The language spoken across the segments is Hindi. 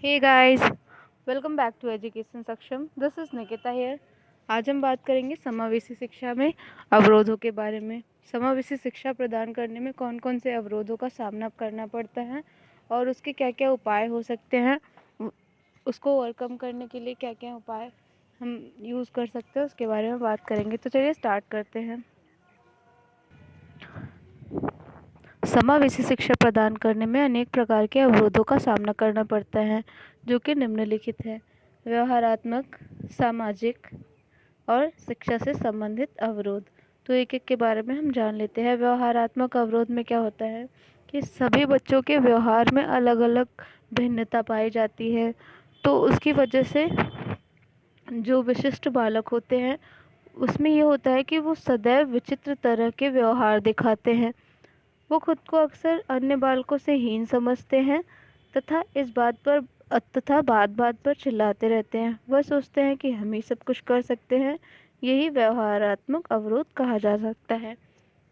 Hey guys, welcome back to education Saksham. This is Nikita here. आज हम बात करेंगे समावेशी शिक्षा में अवरोधों के बारे में। समावेशी शिक्षा प्रदान करने में कौन कौन से अवरोधों का सामना करना पड़ता है और उसके क्या क्या उपाय हो सकते हैं, उसको ओवरकम करने के लिए क्या क्या उपाय हम यूज़ कर सकते हैं, उसके बारे में बात करेंगे। तो चलिए स्टार्ट करते हैं। समावेशी शिक्षा प्रदान करने में अनेक प्रकार के अवरोधों का सामना करना पड़ता है, जो कि निम्नलिखित है: व्यवहारात्मक, सामाजिक और शिक्षा से संबंधित अवरोध। तो एक एक के बारे में हम जान लेते हैं। व्यवहारात्मक अवरोध में क्या होता है कि सभी बच्चों के व्यवहार में अलग अलग भिन्नता पाई जाती है, तो उसकी वजह से जो विशिष्ट बालक होते हैं उसमें ये होता है कि वो सदैव विचित्र तरह के व्यवहार दिखाते हैं। वो खुद को अक्सर अन्य बालकों से हीन समझते हैं तथा बात बात पर चिल्लाते रहते हैं। वह सोचते हैं कि हम ही सब कुछ कर सकते हैं। यही व्यवहारात्मक अवरोध कहा जा सकता है।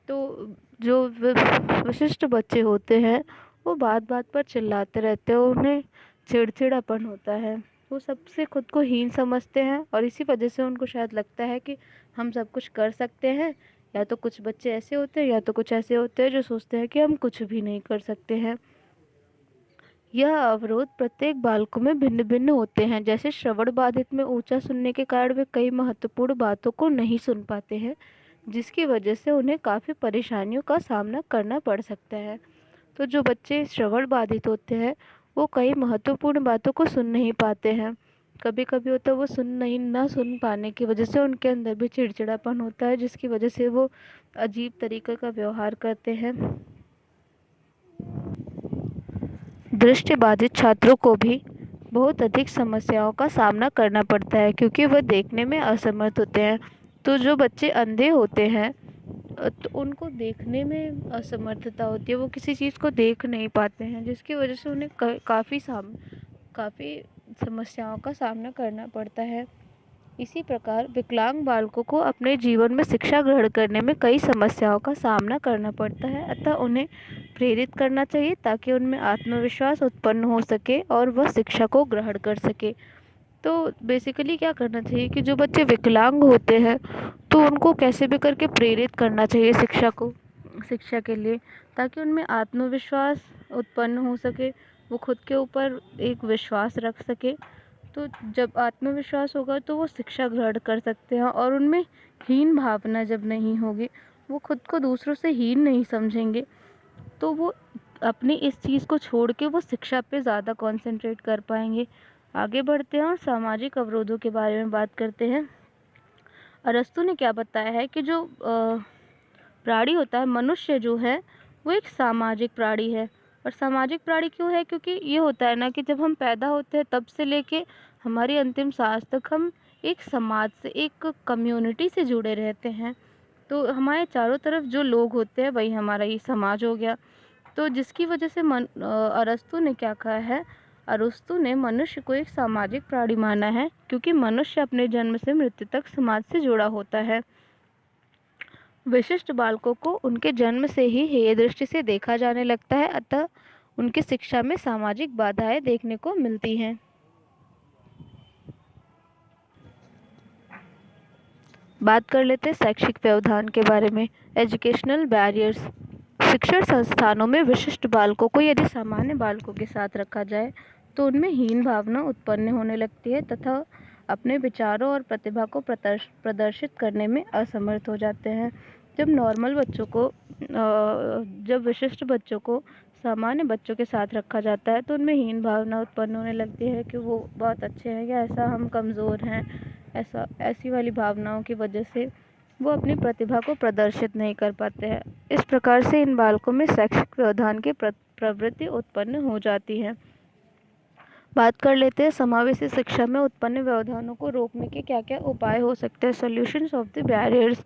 तो जो विशिष्ट बच्चे होते हैं वो बात बात पर चिल्लाते रहते हैं, उन्हें चिड़चिड़ापन होता है, वो सबसे खुद को हीन समझते हैं और इसी वजह से उनको शायद लगता है कि हम सब कुछ कर सकते हैं। या तो कुछ बच्चे ऐसे होते हैं या तो कुछ ऐसे होते हैं जो सोचते हैं कि हम कुछ भी नहीं कर सकते हैं। यह अवरोध प्रत्येक बालकों में भिन्न भिन्न होते हैं। जैसे श्रवण बाधित में ऊंचा सुनने के कारण वे कई महत्वपूर्ण बातों को नहीं सुन पाते हैं, जिसकी वजह से उन्हें काफ़ी परेशानियों का सामना करना पड़ सकता है। तो जो बच्चे श्रवण बाधित होते हैं वो कई महत्वपूर्ण बातों को सुन नहीं पाते हैं। कभी कभी होता है वो ना सुन पाने की वजह से उनके अंदर भी चिड़चिड़ापन होता है, जिसकी वजह से वो अजीब तरीके का व्यवहार करते हैं। दृष्टिबाधित छात्रों को भी बहुत अधिक समस्याओं का सामना करना पड़ता है, क्योंकि वह देखने में असमर्थ होते हैं। तो जो बच्चे अंधे होते हैं तो उनको देखने में असमर्थता होती है, वो किसी चीज़ को देख नहीं पाते हैं, जिसकी वजह से उन्हें काफ़ी समस्याओं का सामना करना पड़ता है। इसी प्रकार विकलांग बालकों को अपने जीवन में शिक्षा ग्रहण करने में कई समस्याओं का सामना करना पड़ता है, अतः उन्हें प्रेरित करना चाहिए ताकि उनमें आत्मविश्वास उत्पन्न हो सके और वह शिक्षा को ग्रहण कर सके। तो बेसिकली क्या करना चाहिए कि जो बच्चे विकलांग होते हैं तो उनको कैसे भी करके प्रेरित करना चाहिए शिक्षा के लिए, ताकि उनमें आत्मविश्वास उत्पन्न हो सके, वो खुद के ऊपर एक विश्वास रख सके। तो जब आत्मविश्वास होगा तो वो शिक्षा ग्रहण कर सकते हैं और उनमें हीन भावना जब नहीं होगी, वो खुद को दूसरों से हीन नहीं समझेंगे, तो वो अपनी इस चीज़ को छोड़ के वो शिक्षा पे ज़्यादा कंसंट्रेट कर पाएंगे। आगे बढ़ते हैं और सामाजिक अवरोधों के बारे में बात करते हैं। अरस्तु ने क्या बताया है कि जो प्राणी होता है, मनुष्य जो है वो एक सामाजिक प्राणी है। और सामाजिक प्राणी क्यों है? क्योंकि ये होता है ना कि जब हम पैदा होते हैं तब से लेके हमारी अंतिम सांस तक हम एक समाज से, एक कम्युनिटी से जुड़े रहते हैं। तो हमारे चारों तरफ जो लोग होते हैं वही हमारा ये समाज हो गया। तो जिसकी वजह से अरस्तु ने क्या कहा है? अरस्तु ने मनुष्य को एक सामाजिक प्राणी माना है, क्योंकि मनुष्य अपने जन्म से मृत्यु तक समाज से जुड़ा होता है। विशिष्ट बालकों को उनके जन्म से ही हेय दृष्टि से देखा जाने लगता है, अतः उनकी शिक्षा में सामाजिक बाधाएं देखने को मिलती हैं। बात कर लेते हैं शैक्षिक व्यवधान के बारे में। Educational barriers. शिक्षण संस्थानों में विशिष्ट बालकों को यदि सामान्य बालकों के साथ रखा जाए तो उनमें हीन भावना उत्पन्न होने लगती है तथा अपने विचारों और प्रतिभा को प्रदर्शित करने में असमर्थ हो जाते हैं। जब विशिष्ट बच्चों को सामान्य बच्चों के साथ रखा जाता है तो उनमें हीन भावना उत्पन्न होने लगती है कि वो बहुत अच्छे हैं या ऐसा हम कमज़ोर हैं, ऐसी वाली भावनाओं की वजह से वो अपनी प्रतिभा को प्रदर्शित नहीं कर पाते हैं। इस प्रकार से इन बालकों में शैक्षिक व्यवधान की प्रवृत्ति उत्पन्न हो जाती है। बात कर लेते हैं समावेशी शिक्षा में उत्पन्न व्यवधानों को रोकने के क्या क्या उपाय हो सकते हैं। Solutions of the barriers.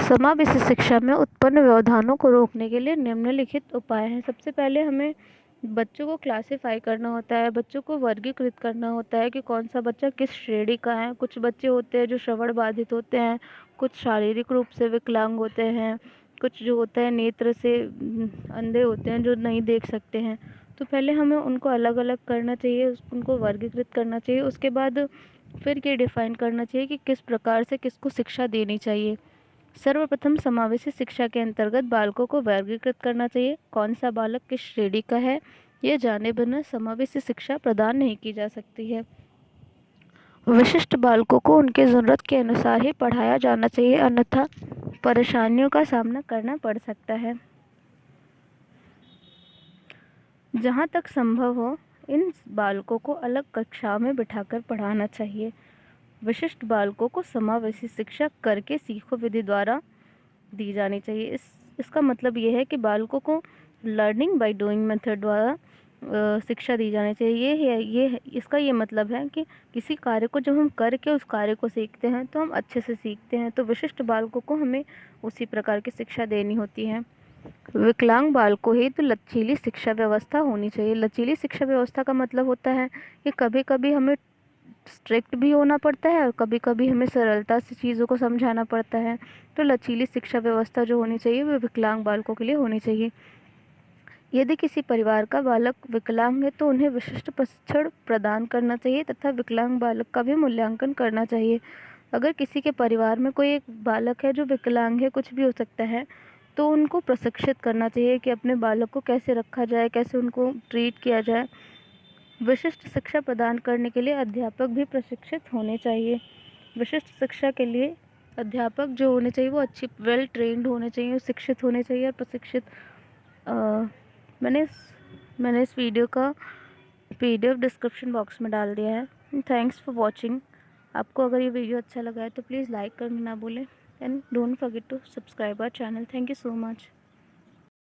समावेशी शिक्षा में उत्पन्न व्यवधानों को रोकने के लिए निम्नलिखित उपाय हैं। सबसे पहले हमें बच्चों को क्लासिफाई करना होता है, बच्चों को वर्गीकृत करना होता है कि कौन सा बच्चा किस श्रेणी का है। कुछ बच्चे होते हैं जो श्रवण बाधित होते हैं, कुछ शारीरिक रूप से विकलांग होते हैं, कुछ जो होता है नेत्र से अंधे होते हैं जो नहीं देख सकते हैं। तो पहले हमें उनको अलग अलग करना चाहिए, उनको वर्गीकृत करना चाहिए। उसके बाद फिर ये डिफाइन करना चाहिए कि किस प्रकार से किसको शिक्षा देनी चाहिए। सर्वप्रथम समावेशी शिक्षा के अंतर्गत बालकों को वर्गीकृत करना चाहिए। कौन सा बालक किस श्रेणी का है, ये जाने बिना समावेशी शिक्षा प्रदान नहीं की जा सकती है। विशिष्ट बालकों को उनके ज़रूरत के अनुसार ही पढ़ाया जाना चाहिए, अन्यथा परेशानियों का सामना करना पड़ सकता है। जहाँ तक संभव हो इन बालकों को अलग कक्षाओं में बिठाकर पढ़ाना चाहिए। विशिष्ट बालकों को समावेशी शिक्षा करके सीखो विधि द्वारा दी जानी चाहिए। इसका मतलब ये है कि बालकों को लर्निंग बाय डूइंग मेथड द्वारा शिक्षा दी जानी चाहिए। इसका ये मतलब है कि किसी कार्य को जब हम करके उस कार्य को सीखते हैं तो हम अच्छे से सीखते हैं। तो विशिष्ट बालकों को हमें उसी प्रकार की शिक्षा देनी होती है। विकलांग बालकों हेतु लचीली शिक्षा व्यवस्था होनी चाहिए। लचीली शिक्षा व्यवस्था का मतलब होता है कि कभी कभी हमें स्ट्रिक्ट भी होना पड़ता है और कभी कभी हमें सरलता से चीज़ों को समझाना पड़ता है। तो लचीली शिक्षा व्यवस्था जो होनी चाहिए वो विकलांग बालकों के लिए होनी चाहिए। यदि किसी परिवार का बालक विकलांग है तो उन्हें विशिष्ट प्रशिक्षण प्रदान करना चाहिए तथा विकलांग बालक का भी मूल्यांकन करना चाहिए। अगर किसी के परिवार में कोई एक बालक है जो विकलांग है, कुछ भी हो सकता है, तो उनको प्रशिक्षित करना चाहिए कि अपने बालक को कैसे रखा जाए, कैसे उनको ट्रीट किया जाए। विशिष्ट शिक्षा प्रदान करने के लिए अध्यापक भी प्रशिक्षित होने चाहिए। विशिष्ट शिक्षा के लिए अध्यापक जो होने चाहिए वो अच्छी वेल ट्रेंड होने चाहिए, शिक्षित होने चाहिए और प्रशिक्षित। मैंने इस वीडियो का PDF डिस्क्रिप्शन बॉक्स में डाल दिया है। Thanks for watching. आपको अगर ये वीडियो अच्छा लगा है तो प्लीज़ लाइक करना ना भूलें and don't forget to subscribe our channel. Thank you so much.